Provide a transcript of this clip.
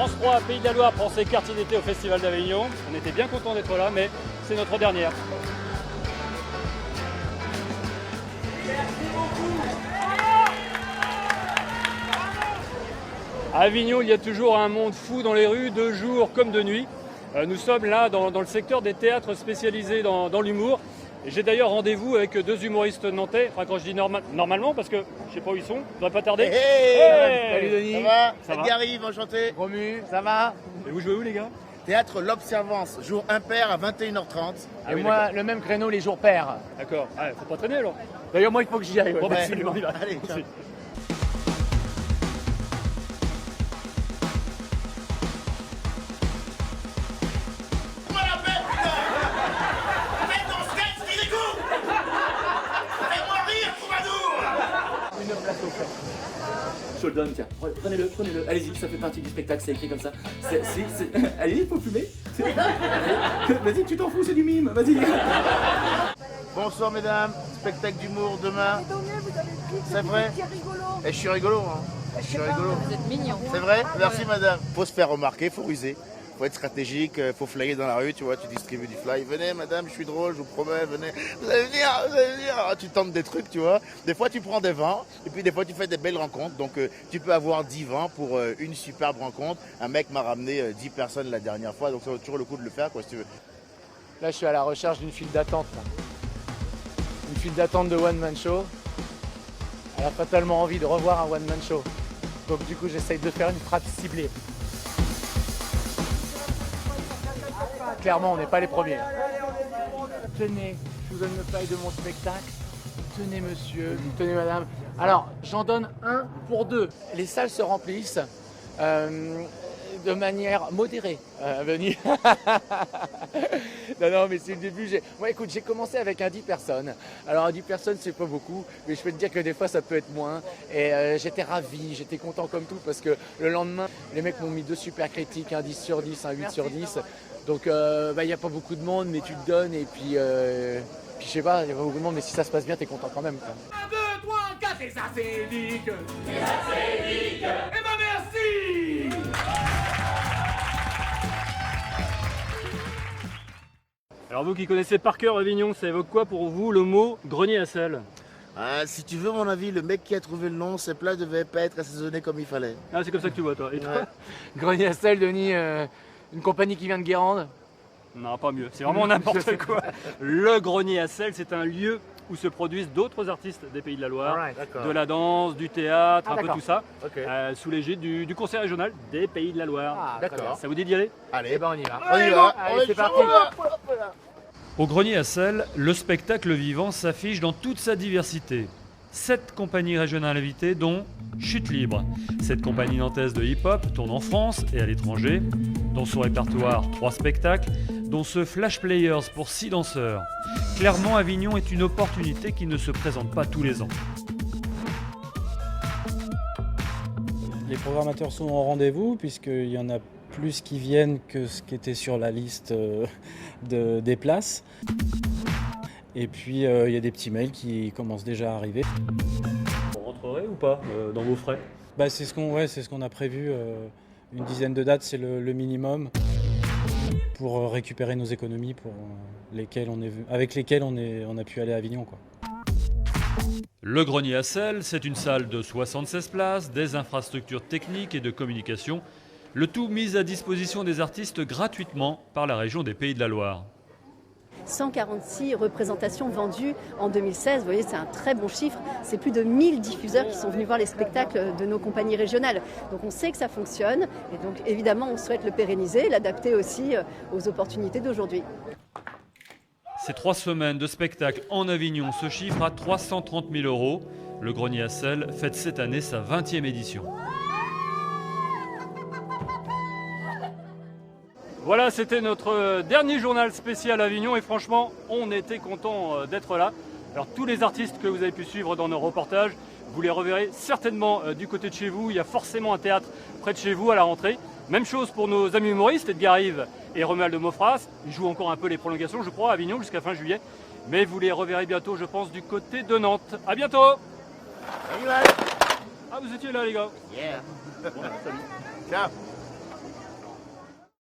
France 3, Pays de la Loire prend ses quartiers d'été au Festival d'Avignon. On était bien contents d'être là, mais c'est notre dernière. À Avignon, il y a toujours un monde fou dans les rues, de jour comme de nuit. Nous sommes là dans le secteur des théâtres spécialisés dans l'humour. J'ai d'ailleurs rendez-vous avec deux humoristes nantais, enfin quand je dis normalement parce que je sais pas où ils sont, ça devrait pas tarder. Hey salut Denis, ça va Edgar arrive, enchanté. Romu, ça va? Et vous jouez où les gars? Théâtre L'Observance, jour impair à 21h30. Et moi, le même créneau les jours pairs. D'accord, faut pas traîner alors. D'ailleurs, moi, il faut que j'y aille. Bon, bah, Ouais. absolument, on y va. Allez, ciao. Je le donne, tiens. Prenez-le, prenez-le. Allez-y, ça fait partie du spectacle, c'est écrit comme ça. Allez, il faut fumer. Vas-y, tu t'en fous, c'est du mime. Vas-y. Bonsoir mesdames, spectacle d'humour demain. C'est vrai? Et je suis rigolo, hein. Je suis rigolo. Vous êtes mignon. C'est vrai? Merci madame. Faut se faire remarquer, faut ruser. Faut être stratégique, faut flyer dans la rue, tu vois, tu distribues du fly. Venez madame, je suis drôle, je vous promets, venez. Vous allez venir, vous allez venir. Ah, tu tentes des trucs, tu vois. Des fois tu prends des vents, et puis des fois tu fais des belles rencontres. Donc tu peux avoir 10 vents pour une superbe rencontre. Un mec m'a ramené 10 personnes la dernière fois, donc ça vaut toujours le coup de le faire, quoi, si tu veux. Là, je suis à la recherche d'une file d'attente. Là. Une file d'attente de One Man Show. Elle a fatalement envie de revoir un One Man Show. Donc du coup, j'essaye de faire une frappe ciblée. Clairement, on n'est pas les premiers. Tenez, je vous donne le fly de mon spectacle. Tenez monsieur, tenez madame. Alors, j'en donne un pour deux. Les salles se remplissent de manière modérée. Venir. non, mais c'est le début. Moi, écoute, j'ai commencé avec un 10 personnes. Alors, un 10 personnes, c'est pas beaucoup, mais je peux te dire que des fois, ça peut être moins. Et j'étais ravi, j'étais content comme tout, parce que le lendemain, les mecs m'ont mis 2 super critiques, un 10 sur 10, un 8 sur 10. Donc, il n'y a pas beaucoup de monde, mais tu te donnes, et puis je sais pas, il n'y a pas beaucoup de monde, mais si ça se passe bien, t'es content quand même. 1, 2, 3, 4, et ça c'est dick. Et ça c'est dick. Et ben merci. Alors vous qui connaissez par cœur Avignon, ça évoque quoi pour vous le mot grenier à sel? Ah, si tu veux mon avis, le mec qui a trouvé le nom, ces plats devaient pas être assaisonnés comme il fallait. Ah c'est comme ça que tu vois toi. Et toi? Ouais. Grenier à sel, Denis, une compagnie qui vient de Guérande. Non pas mieux, c'est vraiment n'importe quoi. Le grenier à sel, c'est un lieu où se produisent d'autres artistes des Pays de la Loire, Alright, d'accord. de la danse, du théâtre, Ah, un peu d'accord. tout ça, Ok. sous l'égide du conseil régional des Pays de la Loire. Ah, D'accord. Ça vous dit d'y aller? Allez, Eh ben on y va. on y va. Allez, c'est parti. Au grenier à sel, le spectacle vivant s'affiche dans toute sa diversité. 7 compagnies régionales invitées, dont Chute Libre. Cette compagnie nantaise de hip-hop tourne en France et à l'étranger. Dans son répertoire, 3 spectacles, dont ce Flash Players pour 6 danseurs. Clairement, Avignon est une opportunité qui ne se présente pas tous les ans. Les programmateurs sont au rendez-vous puisqu'il y en a plus qui viennent que ce qui était sur la liste des places. Et puis il y a des petits mails qui commencent déjà à arriver. Vous rentrerez ou pas dans vos frais? C'est ce qu'on a prévu. Une dizaine de dates, c'est le minimum pour récupérer nos économies avec lesquelles on a pu aller à Avignon, quoi. Le grenier à sel, c'est une salle de 76 places, des infrastructures techniques et de communication, le tout mis à disposition des artistes gratuitement par la région des Pays de la Loire. 146 représentations vendues en 2016, vous voyez c'est un très bon chiffre, c'est plus de 1000 diffuseurs qui sont venus voir les spectacles de nos compagnies régionales. Donc on sait que ça fonctionne et donc évidemment on souhaite le pérenniser, l'adapter aussi aux opportunités d'aujourd'hui. Ces 3 semaines de spectacle en Avignon se chiffrent à 330 000 €. Le grenier à sel fête cette année sa 20e édition. Voilà, c'était notre dernier journal spécial Avignon et franchement, on était content d'être là. Alors tous les artistes que vous avez pu suivre dans nos reportages, vous les reverrez certainement du côté de chez vous. Il y a forcément un théâtre près de chez vous à la rentrée. Même chose pour nos amis humoristes, Edgar Rive et Romuald de Mauffras. Ils jouent encore un peu les prolongations, je crois, à Avignon jusqu'à fin juillet. Mais vous les reverrez bientôt, je pense, du côté de Nantes. À bientôt! Salut, Val. Ah, vous étiez là, les gars? Yeah. Bon, salut. Ciao.